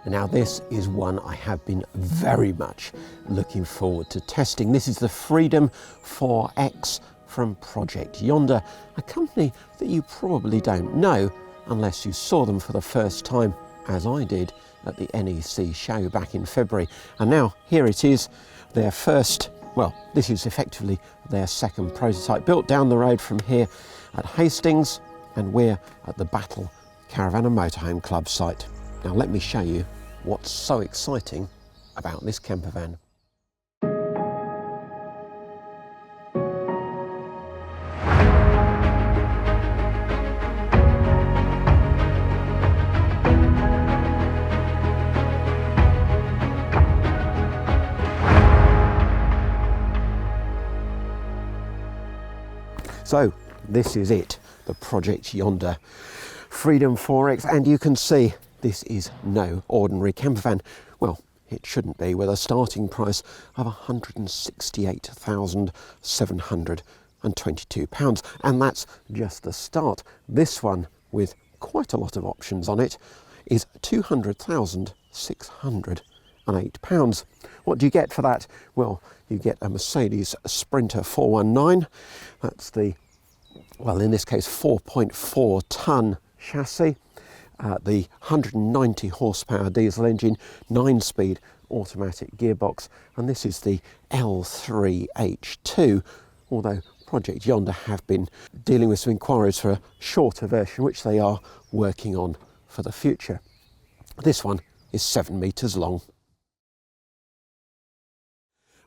Now this is one I have been very much looking forward to testing. This is the Freedom 4X from Project Yonder, a company that you probably don't know unless you saw them for the first time, as I did, at the NEC show back in February. And now here it is, their first, well, this is effectively their second prototype, built down the road from here at Hastings, and we're at the Battle Caravan and Motorhome Club site. Now let me show you what's so exciting about this camper van. So this is it, the Project Yonder Freedom 4X, and you can see this is no ordinary camper van. Well, it shouldn't be, with a starting price of £168,722, and that's just the start. This one, with quite a lot of options on it, is £200,608. What do you get for that? Well, you get a Mercedes Sprinter 419. That's the, well, in this case, 4.4 tonne chassis. The 190 horsepower diesel engine, 9-speed automatic gearbox, and this is the L3H2, although Project Yonder have been dealing with some inquiries for a shorter version, which they are working on for the future. This one is 7 metres long.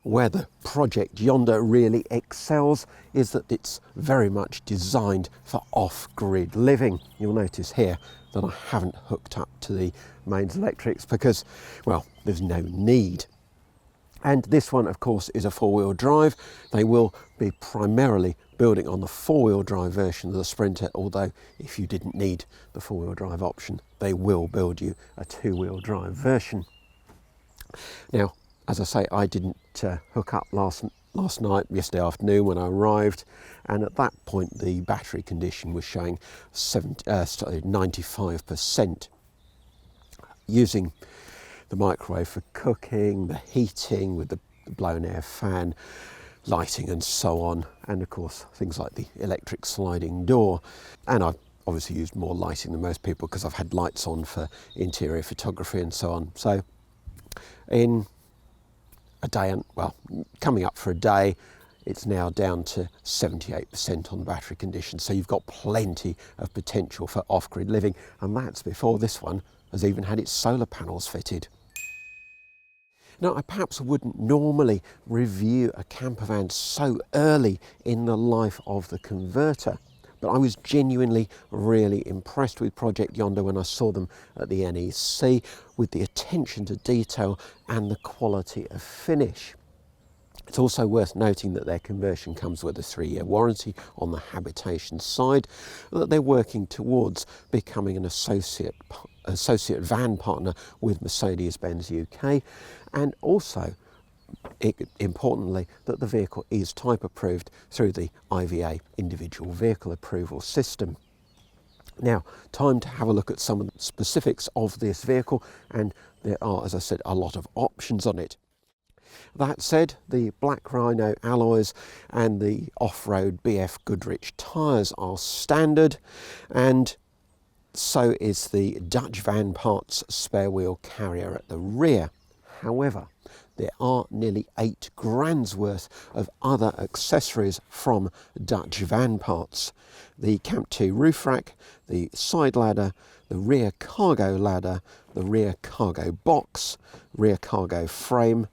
Where the Project Yonder really excels is that it's very much designed for off-grid living. You'll notice here that I haven't hooked up to the mains electrics because, well, there's no need. And this one, of course, is a four-wheel drive. They will be primarily building on the four-wheel drive version of the Sprinter, although if you didn't need the four-wheel drive option, they will build you a two-wheel drive version. Now, as I say, I didn't hook up last yesterday afternoon when I arrived, and at that point the battery condition was showing 95%. Using the microwave for cooking, the heating with the blown air fan, lighting and so on, and of course things like the electric sliding door. And I've obviously used more lighting than most people because I've had lights on for interior photography and so on. So in a day, and well, coming up for a day, it's now down to 78% on the battery condition. So you've got plenty of potential for off-grid living, and that's before this one has even had its solar panels fitted. Now, I perhaps wouldn't normally review a camper van so early in the life of the converter, but I was genuinely really impressed with Project Yonder when I saw them at the NEC, with the attention to detail and the quality of finish. It's also worth noting that their conversion comes with a 3-year warranty on the habitation side, that they're working towards becoming an associate van partner with Mercedes-Benz UK, and also, importantly, that the vehicle is type approved through the IVA individual vehicle approval system. Now, time to have a look at some of the specifics of this vehicle, and there are, as I said, a lot of options on it. That said, the Black Rhino alloys and the off-road BF Goodrich tyres are standard, and so is the Dutch Van Parts spare wheel carrier at the rear. However, there are nearly £8,000 worth of other accessories from Dutch Van Parts. The Camp 2 roof rack, the side ladder, the rear cargo ladder, the rear cargo box, rear cargo frame,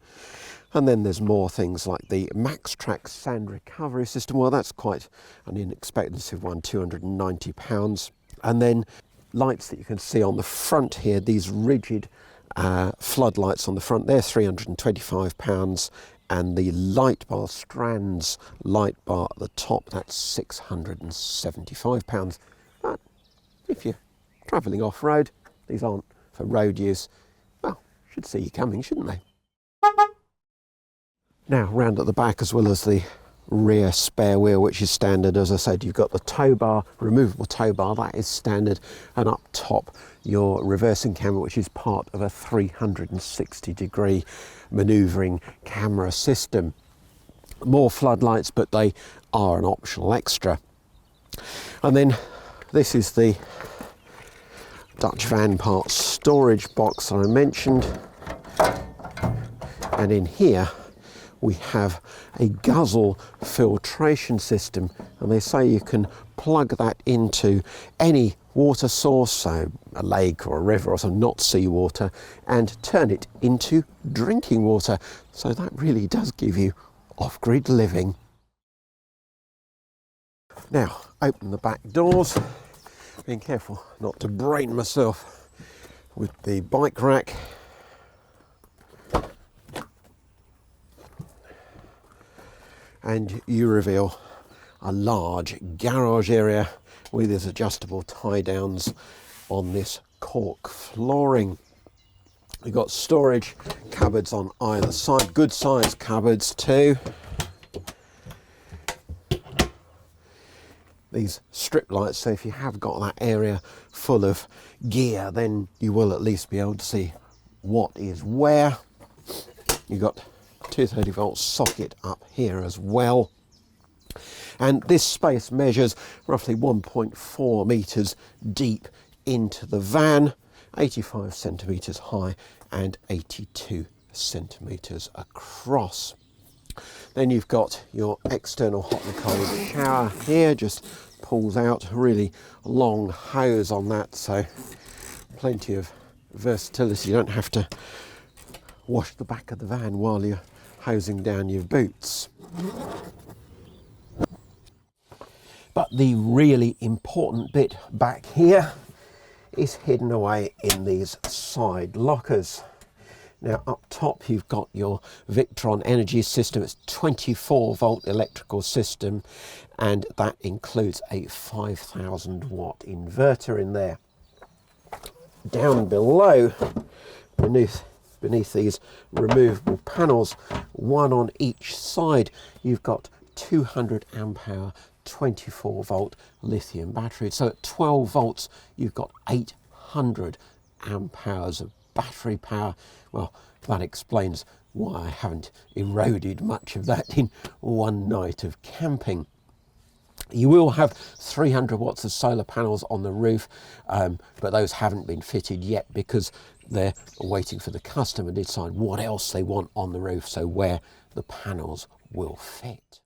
and then there's more things like the MaxTrax sand recovery system. Well, that's quite an inexpensive one, £290. And then lights that you can see on the front here, these rigid floodlights on the front, they're £325, and the light bar Strands light bar at the top, that's £675. But if you're travelling off-road, these aren't for road use, well, should see you coming, shouldn't they? Now, round at the back, as well as the rear spare wheel, which is standard. As I said, you've got the tow bar, removable tow bar, that is standard, and up top your reversing camera, which is part of a 360-degree manoeuvring camera system. More floodlights, but they are an optional extra. And then this is the Dutch van parts storage box that I mentioned, and in here we have a guzzle filtration system, and they say you can plug that into any water source, so a lake or a river or some not seawater, and turn it into drinking water. So that really does give you off-grid living. Now, open the back doors, being careful not to brain myself with the bike rack. And you reveal a large garage area with these adjustable tie downs on this cork flooring. We've got storage cupboards on either side, good sized cupboards too. These strip lights, so if you have got that area full of gear, then you will at least be able to see what is where. You've got 230-volt socket up here as well, and this space measures roughly 1.4 meters deep into the van, 85 centimeters high and 82 centimeters across. Then you've got your external hot and cold shower here, just pulls out, a really long hose on that, so plenty of versatility. You don't have to wash the back of the van while you're hosing down your boots. But the really important bit back here is hidden away in these side lockers. Now up top you've got your Victron energy system. It's 24-volt electrical system, and that includes a 5,000-watt inverter in there. Down below, beneath these removable panels, one on each side, you've got 200 amp hour 24-volt lithium battery. So at 12 volts you've got 800 amp hours of battery power. Well, that explains why I haven't eroded much of that in one night of camping. You will have 300 watts of solar panels on the roof, but those haven't been fitted yet because they're waiting for the customer to decide what else they want on the roof, so where the panels will fit.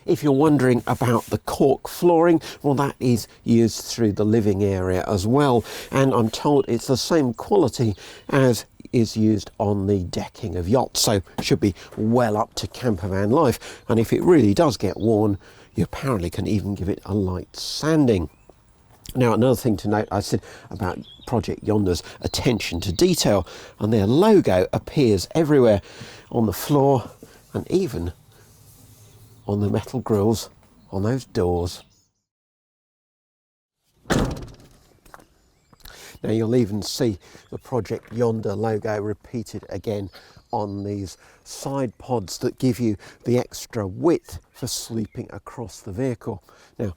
If you're wondering about the cork flooring, well, that is used through the living area as well, and I'm told it's the same quality as is used on the decking of yachts, so should be well up to campervan life. And if it really does get worn, you apparently can even give it a light sanding. Now, another thing to note, I said about Project Yonder's attention to detail, and their logo appears everywhere on the floor and even on the metal grills on those doors. Now you'll even see the Project Yonder logo repeated again on these side pods that give you the extra width for sleeping across the vehicle. Now,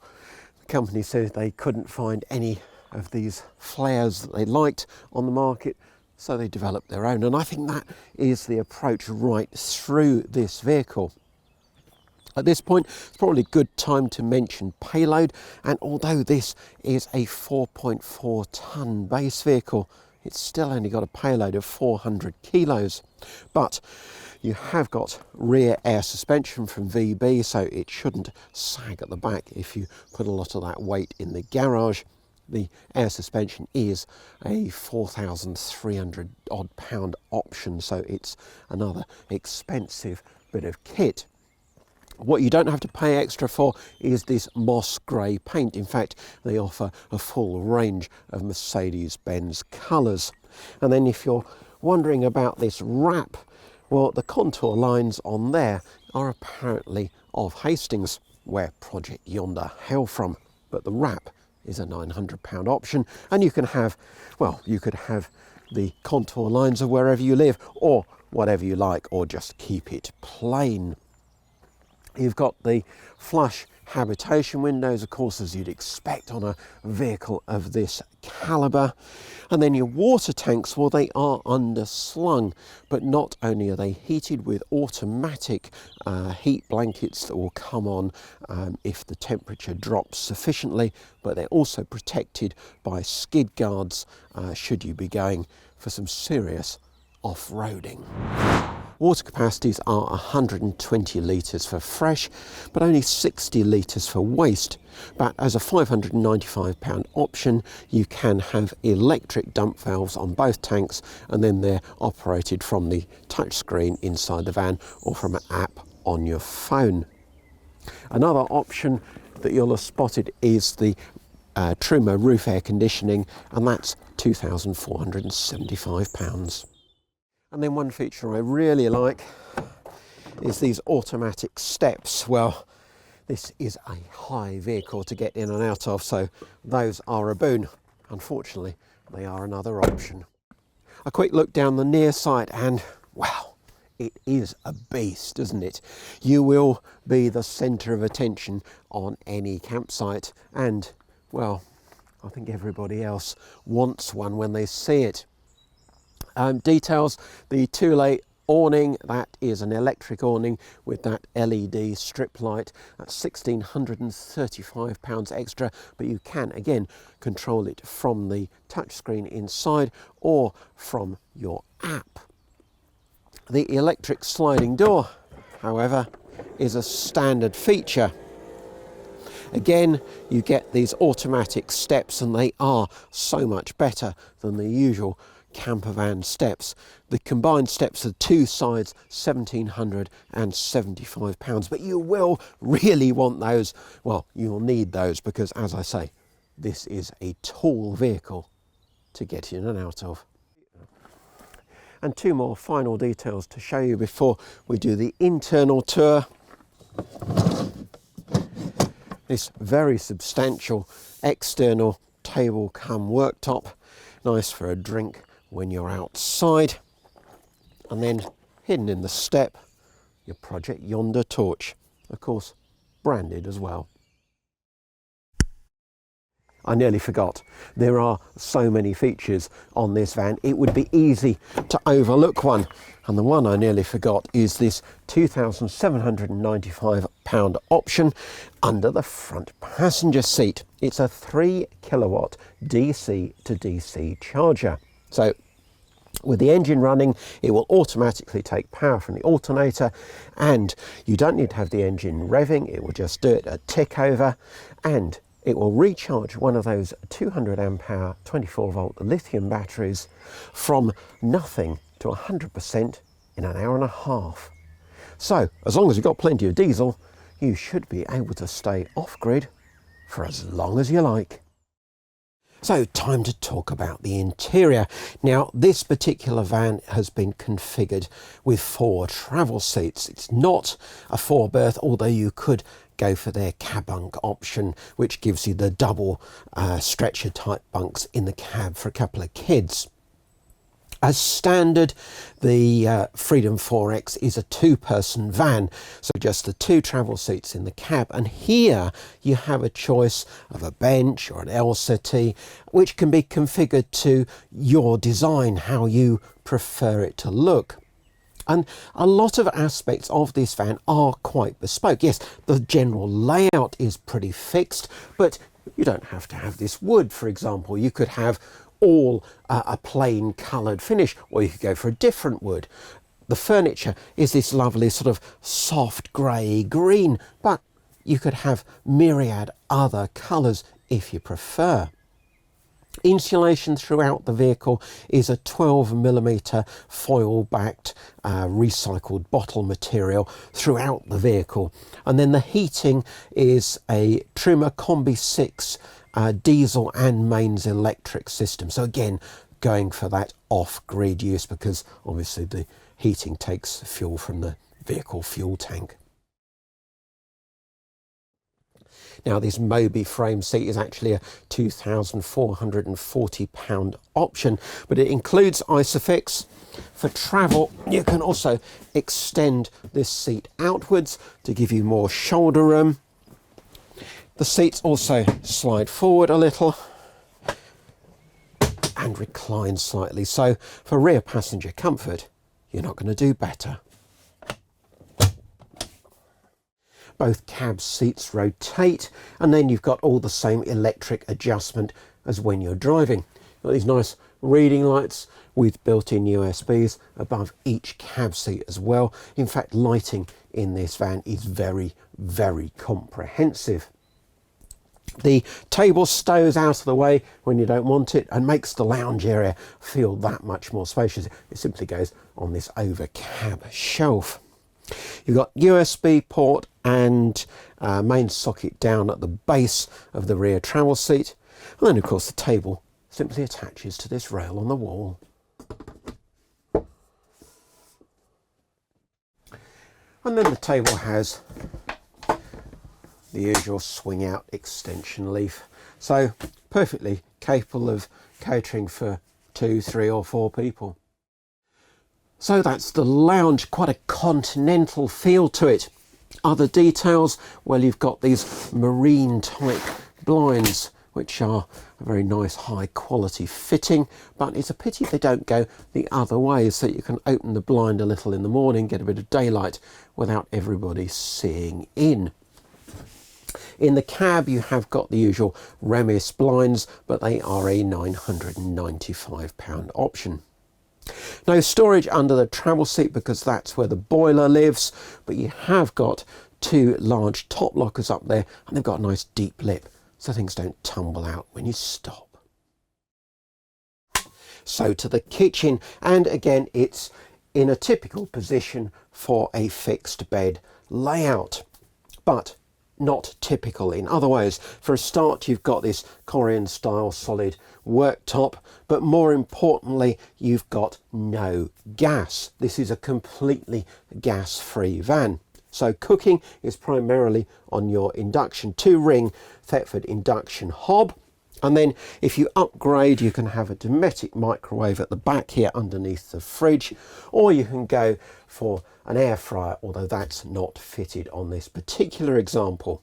the company said they couldn't find any of these flares that they liked on the market, so they developed their own, and I think that is the approach right through this vehicle. At this point, it's probably a good time to mention payload, and although this is a 4.4 tonne base vehicle, it's still only got a payload of 400 kilos. But you have got rear air suspension from VB, so it shouldn't sag at the back if you put a lot of that weight in the garage. The air suspension is a 4,300 odd pound option, so it's another expensive bit of kit. What you don't have to pay extra for is this moss grey paint. In fact, they offer a full range of Mercedes-Benz colours. And then if you're wondering about this wrap, well, the contour lines on there are apparently of Hastings, where Project Yonder hail from. But the wrap is a £900 option, and you can have, well, you could have the contour lines of wherever you live, or whatever you like, or just keep it plain. You've got the flush habitation windows, of course, as you'd expect on a vehicle of this calibre. And then your water tanks, well, they are underslung, but not only are they heated with automatic heat blankets that will come on if the temperature drops sufficiently, but they're also protected by skid guards should you be going for some serious off-roading. Water capacities are 120 litres for fresh, but only 60 litres for waste. But as a £595 option, you can have electric dump valves on both tanks, and then they're operated from the touchscreen inside the van or from an app on your phone. Another option that you'll have spotted is the Truma roof air conditioning, and that's £2,475. And then one feature I really like is these automatic steps. Well, this is a high vehicle to get in and out of, so those are a boon. Unfortunately, they are another option. A quick look down the near side and, wow, it is a beast, isn't it? You will be the centre of attention on any campsite, and, well, I think everybody else wants one when they see it. Details, the two-lay awning, that is an electric awning with that LED strip light. That's £1,635 extra, but you can again control it from the touchscreen inside or from your app. The electric sliding door, however, is a standard feature. Again, you get these automatic steps, and they are so much better than the usual campervan steps. The combined steps are two sides, £1,775, but you will really want those. Well, you'll need those because, as I say, this is a tall vehicle to get in and out of. And two more final details to show you before we do the internal tour. This very substantial external table cum worktop, nice for a drink when you're outside. And then hidden in the step, your Project Yonder torch, of course branded as well. I nearly forgot, there are so many features on this van, it would be easy to overlook one. And the one I nearly forgot is this £2,795 option under the front passenger seat. It's a 3 kilowatt DC to DC charger. So with the engine running, it will automatically take power from the alternator, and you don't need to have the engine revving, it will just do it at tick over, and it will recharge one of those 200 amp hour 24 volt lithium batteries from nothing to 100% in an hour and a half. So as long as you've got plenty of diesel, you should be able to stay off grid for as long as you like. So time to talk about the interior. Now this particular van has been configured with 4 travel seats. It's not a 4-berth, although you could go for their cab bunk option, which gives you the double stretcher type bunks in the cab for a couple of kids. As standard, the Freedom 4X is a 2-person van, so just the 2 travel seats in the cab, and here you have a choice of a bench or an L-settee, which can be configured to your design, how you prefer it to look. And a lot of aspects of this van are quite bespoke. Yes, the general layout is pretty fixed, but you don't have to have this wood, for example. You could have all a plain coloured finish, or you could go for a different wood. The furniture is this lovely sort of soft grey green, but you could have myriad other colours if you prefer. Insulation throughout the vehicle is a 12mm foil backed recycled bottle material throughout the vehicle, and then the heating is a Truma Combi 6 diesel and mains electric system. So again, going for that off-grid use, because obviously the heating takes fuel from the vehicle fuel tank. Now this Moby frame seat is actually a £2,440 option, but it includes Isofix. For travel, you can also extend this seat outwards to give you more shoulder room. The seats also slide forward a little and recline slightly. So for rear passenger comfort, you're not going to do better. Both cab seats rotate, and then you've got all the same electric adjustment as when you're driving. You've got these nice reading lights with built-in USBs above each cab seat as well. In fact, lighting in this van is very, very comprehensive. The table stows out of the way when you don't want it and makes the lounge area feel that much more spacious. It simply goes on this over cab shelf. You've got USB port and main socket down at the base of the rear travel seat. And then of course the table simply attaches to this rail on the wall. And then the table has the usual swing out extension leaf. So perfectly capable of catering for 2, 3 or 4 people. So that's the lounge, quite a continental feel to it. Other details, well, you've got these marine type blinds, which are a very nice high quality fitting, but it's a pity they don't go the other way, so you can open the blind a little in the morning, get a bit of daylight without everybody seeing in. In the cab you have got the usual Remis blinds, but they are a £995 option. No storage under the travel seat because that's where the boiler lives, but you have got 2 large top lockers up there, and they've got a nice deep lip so things don't tumble out when you stop. So to the kitchen, and again it's in a typical position for a fixed bed layout, but not typical in other ways. For a start, you've got this Korean style solid worktop, but more importantly you've got no gas. This is a completely gas-free van. So cooking is primarily on your induction 2-ring Thetford induction hob, and then if you upgrade you can have a Dometic microwave at the back here underneath the fridge, or you can go for an air fryer, although that's not fitted on this particular example.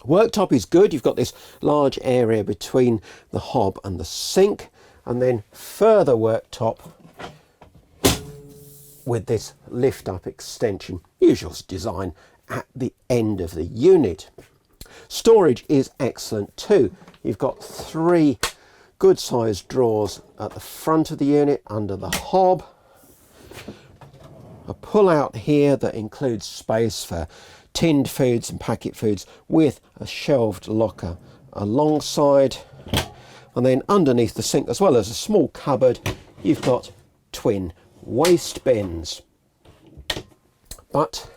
Worktop is good. You've got this large area between the hob and the sink, and then further worktop with this lift up extension, usual design, at the end of the unit. Storage is excellent too. You've got 3 good sized drawers at the front of the unit under the hob, a pull out here that includes space for tinned foods and packet foods with a shelved locker alongside, and then underneath the sink, as well as a small cupboard, you've got twin waste bins. But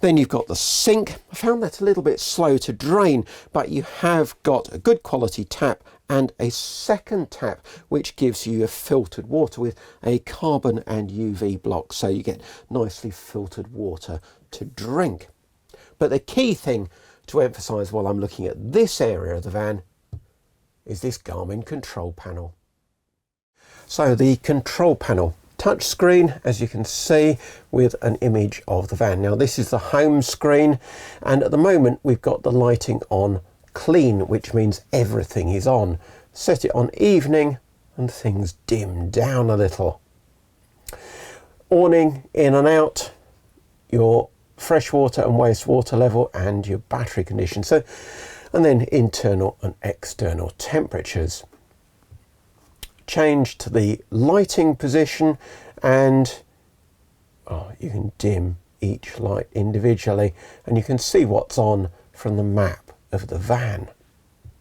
then you've got the sink. I found that a little bit slow to drain, but you have got a good quality tap and a second tap which gives you a filtered water with a carbon and UV block, so you get nicely filtered water to drink. But the key thing to emphasize while I'm looking at this area of the van is this Garmin control panel. So the control panel, touch screen, as you can see, with an image of the van. Now this is the home screen, and at the moment we've got the lighting on clean, which means everything is on. Set it on evening and things dim down a little. Awning in and out, your freshwater and wastewater level and your battery condition. So, and then internal and external temperatures. Change to the lighting position, and you can dim each light individually, and you can see what's on from the map of the van.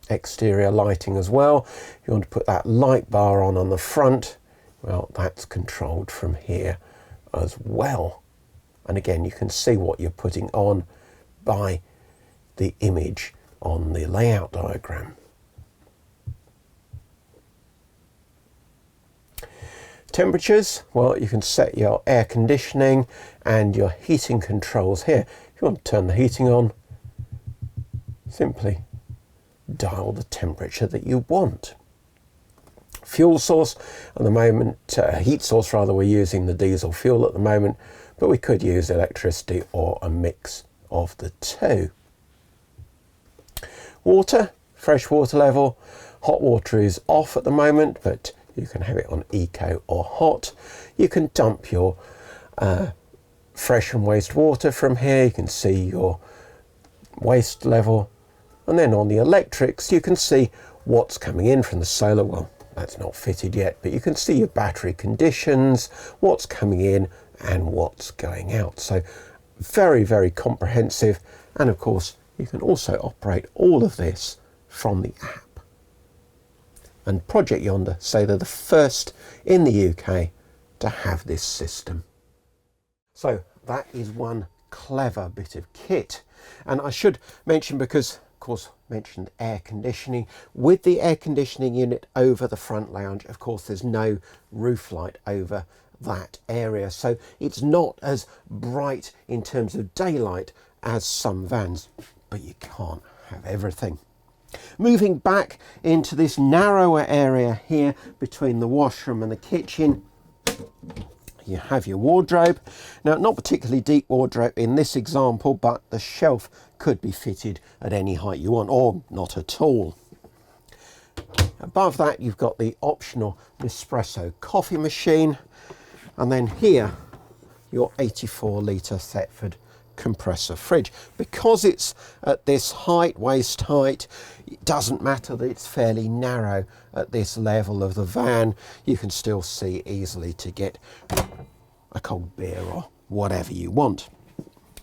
Exterior lighting as well. If you want to put that light bar on the front, well, that's controlled from here as well. And again, you can see what you're putting on by the image on the layout diagram. Temperatures, well, you can set your air conditioning and your heating controls here. If you want to turn the heating on, simply dial the temperature that you want. Fuel source at the moment, heat source rather, we're using the diesel fuel at the moment, but we could use electricity or a mix of the two. Water, fresh water level, hot water is off at the moment, but you can have it on eco or hot. You can dump your fresh and waste water from here. You can see your waste level, and then on the electrics you can see what's coming in from the solar. Well, that's not fitted yet, but you can see your battery conditions, what's coming in and what's going out. So very, very comprehensive. And of course you can also operate all of this from the app. And Project Yonder say they're the first in the UK to have this system. So that is one clever bit of kit. And I should mention, because of course mentioned air conditioning, with the air conditioning unit over the front lounge, of course there's no roof light over that area, so it's not as bright in terms of daylight as some vans, but you can't have everything. Moving back into this narrower area here between the washroom and the kitchen, you have your wardrobe. Now, not particularly deep wardrobe in this example, but the shelf could be fitted at any height you want, or not at all. Above that you've got the optional Nespresso coffee machine, and then here your 84 litre Thetford compressor fridge. Because it's at this height, waist height, it doesn't matter that it's fairly narrow at this level of the van. You can still see easily to get a cold beer or whatever you want.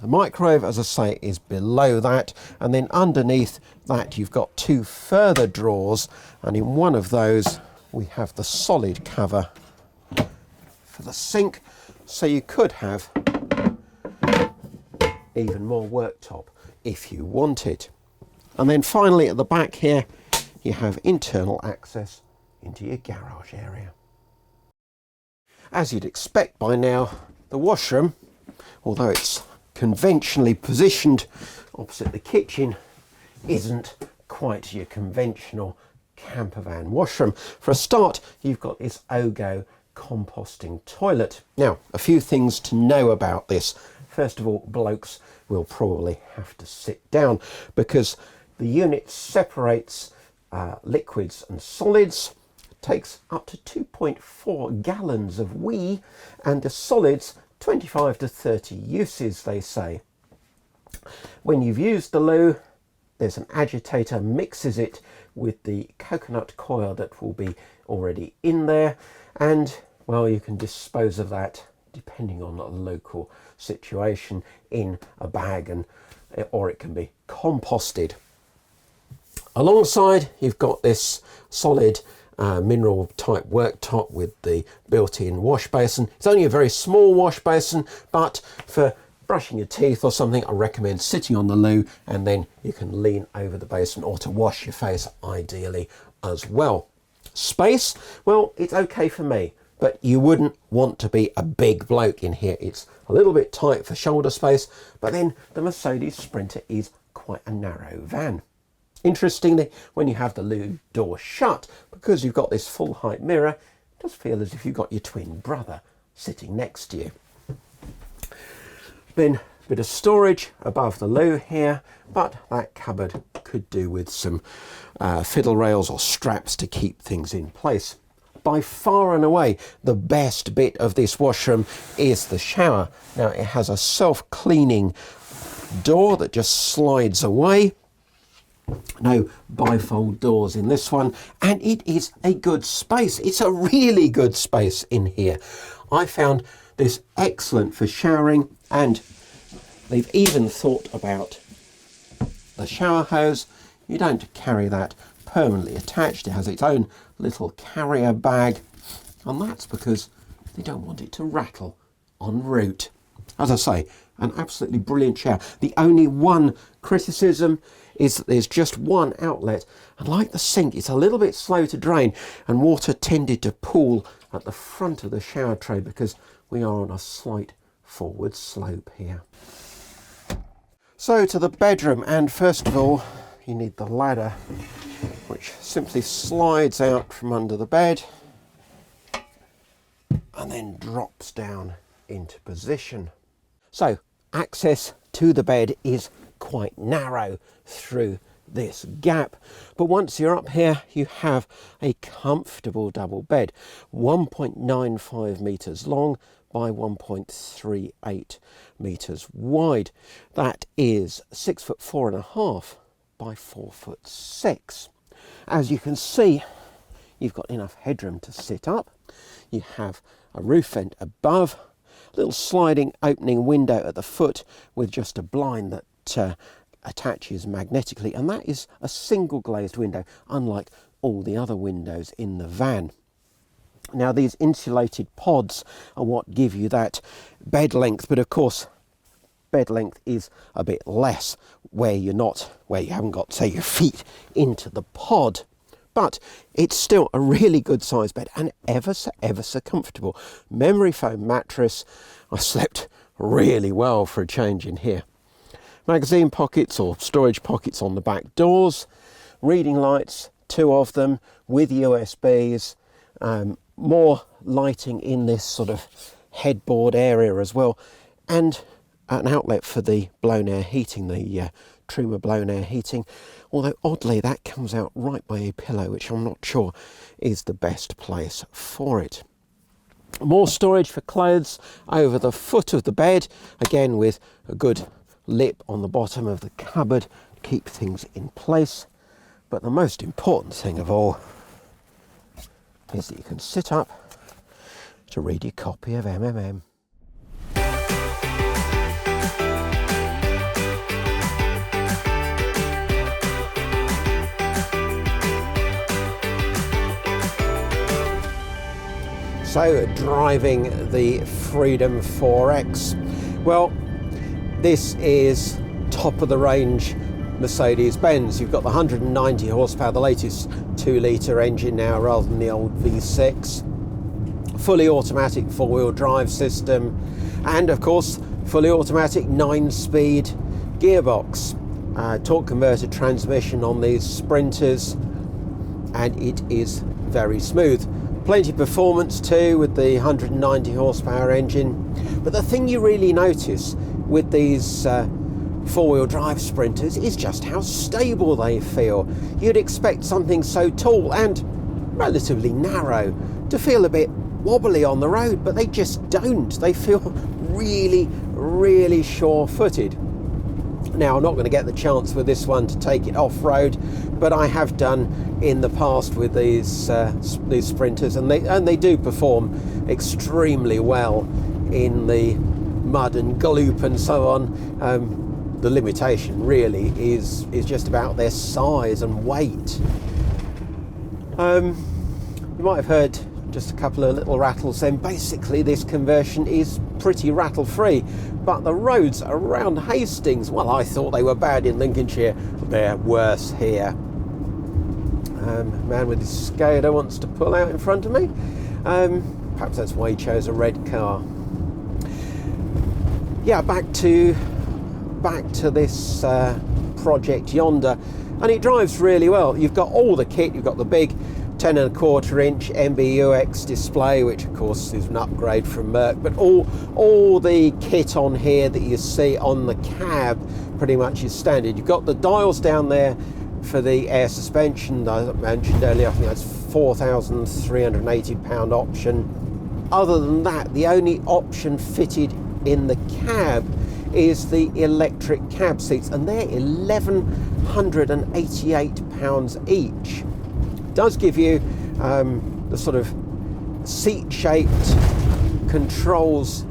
The microwave, as I say, is below that, and then underneath that you've got two further drawers, and in one of those we have the solid cover for the sink, so you could have even more worktop if you want it. And then finally at the back here you have internal access into your garage area. As you'd expect by now, the washroom, although it's conventionally positioned opposite the kitchen, isn't quite your conventional campervan washroom. For a start, you've got this Ogo composting toilet. Now, a few things to know about this. First of all, blokes will probably have to sit down because the unit separates liquids and solids. It takes up to 2.4 gallons of wee, and the solids 25 to 30 uses, they say. When you've used the loo, there's an agitator, mixes it with the coconut coil that will be already in there, and well, you can dispose of that depending on the local situation in a bag, and or it can be composted. Alongside you've got this solid mineral type worktop with the built-in wash basin. It's only a very small wash basin, but for brushing your teeth or something, I recommend sitting on the loo, and then you can lean over the basin, or to wash your face ideally as well. Space, well, it's okay for me, but you wouldn't want to be a big bloke in here. It's a little bit tight for shoulder space, but then the Mercedes Sprinter is quite a narrow van. Interestingly, when you have the loo door shut, because you've got this full height mirror, it does feel as if you've got your twin brother sitting next to you. Then a bit of storage above the loo here, but that cupboard could do with some fiddle rails or straps to keep things in place. By far and away, the best bit of this washroom is the shower. Now, it has a self-cleaning door that just slides away. No bifold doors in this one, and it is a good space. It's a really good space in here. I found this excellent for showering, and they've even thought about the shower hose. You don't carry that permanently attached. It has its own little carrier bag, and that's because they don't want it to rattle en route. As I say, an absolutely brilliant shower. The only one criticism is that there's just one outlet, and like the sink, it's a little bit slow to drain, and water tended to pool at the front of the shower tray because we are on a slight forward slope here. So to the bedroom, and first of all you need the ladder, which simply slides out from under the bed and then drops down into position. So access to the bed is quite narrow through this gap, but once you're up here you have a comfortable double bed, 1.95 meters long by 1.38 meters wide. That is 6'4.5" by 4'6". As you can see, you've got enough headroom to sit up. You have a roof vent above, a little sliding opening window at the foot with just a blind that attaches magnetically, and that is a single glazed window, unlike all the other windows in the van. Now, these insulated pods are what give you that bed length, but of course bed length is a bit less where you haven't got, say, your feet into the pod. But it's still a really good size bed and ever so comfortable. Memory foam mattress. I slept really well for a change in here. Magazine pockets or storage pockets on the back doors. Reading lights, 2 of them with USBs. More lighting in this sort of headboard area as well. And an outlet for the blown air heating, the Truma blown air heating, although oddly that comes out right by a pillow, which I'm not sure is the best place for it. More storage for clothes over the foot of the bed, again with a good lip on the bottom of the cupboard to keep things in place. But the most important thing of all is that you can sit up to read your copy of MMM. So, driving the Freedom 4X. Well, this is top of the range Mercedes-Benz. You've got the 190 horsepower, the latest 2-litre engine now rather than the old V6. Fully automatic 4-wheel drive system, and of course fully automatic 9-speed gearbox. Torque converter transmission on these Sprinters, and it is very smooth. Plenty of performance too with the 190 horsepower engine. But the thing you really notice with these 4-wheel drive Sprinters is just how stable they feel. You'd expect something so tall and relatively narrow to feel a bit wobbly on the road, but they just don't. They feel really sure-footed. Now, I'm not going to get the chance with this one to take it off-road, but I have done in the past with these Sprinters, and they do perform extremely well in the mud and gloop and so on. The limitation really is just about their size and weight. You might have heard just a couple of little rattles then. Basically this conversion is pretty rattle free, but the roads around Hastings, well, I thought they were bad in Lincolnshire, they're worse here. Man with his Skoda wants to pull out in front of me. Perhaps that's why he chose a red car. Yeah, back to this Project Yonder, and it drives really well. You've got all the kit. You've got the big 10.25-inch MBUX display, which of course is an upgrade from Merc, but all the kit on here that you see on the cab pretty much is standard. You've got the dials down there for the air suspension that I mentioned earlier. I think that's £4,380 option. Other than that, the only option fitted in the cab is the electric cab seats, and they're £1,188 each. Does give you the sort of seat-shaped controls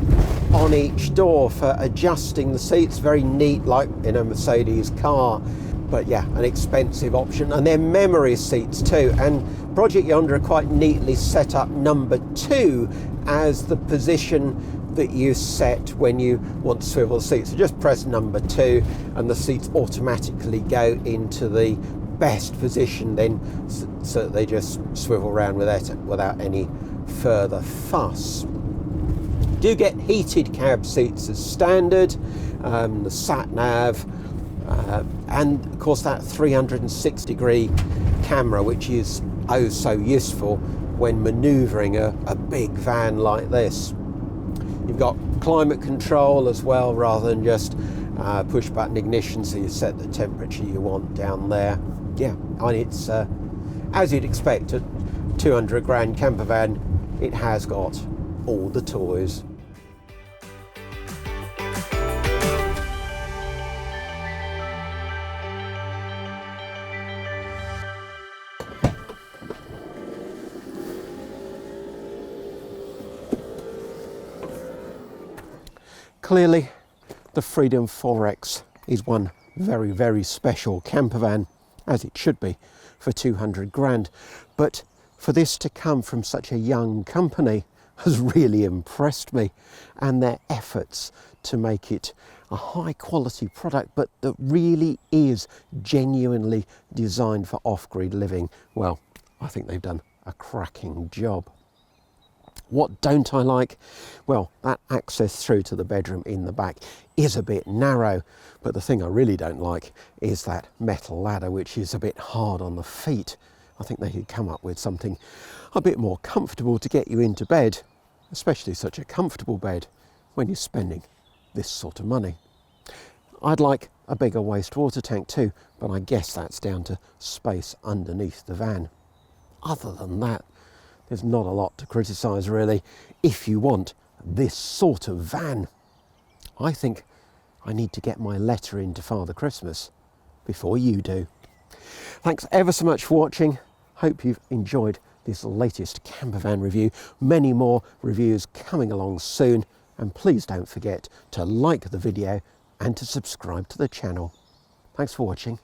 on each door for adjusting the seats. Very neat, like in a Mercedes car. But yeah, an expensive option. And they're memory seats too. And Project Yonder are quite neatly set up number 2 as the position that you set when you want to swivel the seats. So just press number 2 and the seats automatically go into the best position then, so that they just swivel around without any further fuss. Do get heated cab seats as standard. The sat nav, And of course that 360-degree camera, which is oh so useful when manoeuvring a big van like this. You've got climate control as well, rather than just push button ignition, so you set the temperature you want down there. Yeah, I mean, it's as you'd expect, a 200 grand camper van. It has got all the toys. Clearly, the Freedom 4X is one very, very special camper van, as it should be, for 200 grand. But for this to come from such a young company has really impressed me, and their efforts to make it a high quality product, but that really is genuinely designed for off-grid living. Well, I think they've done a cracking job. What don't I like? Well, that access through to the bedroom in the back is a bit narrow, but the thing I really don't like is that metal ladder, which is a bit hard on the feet. I think they could come up with something a bit more comfortable to get you into bed, especially such a comfortable bed when you're spending this sort of money. I'd like a bigger wastewater tank too, but I guess that's down to space underneath the van. Other than that, there's not a lot to criticise really, if you want this sort of van. I think I need to get my letter in to Father Christmas before you do. Thanks ever so much for watching. Hope you've enjoyed this latest camper van review. Many more reviews coming along soon, and please don't forget to like the video and to subscribe to the channel. Thanks for watching.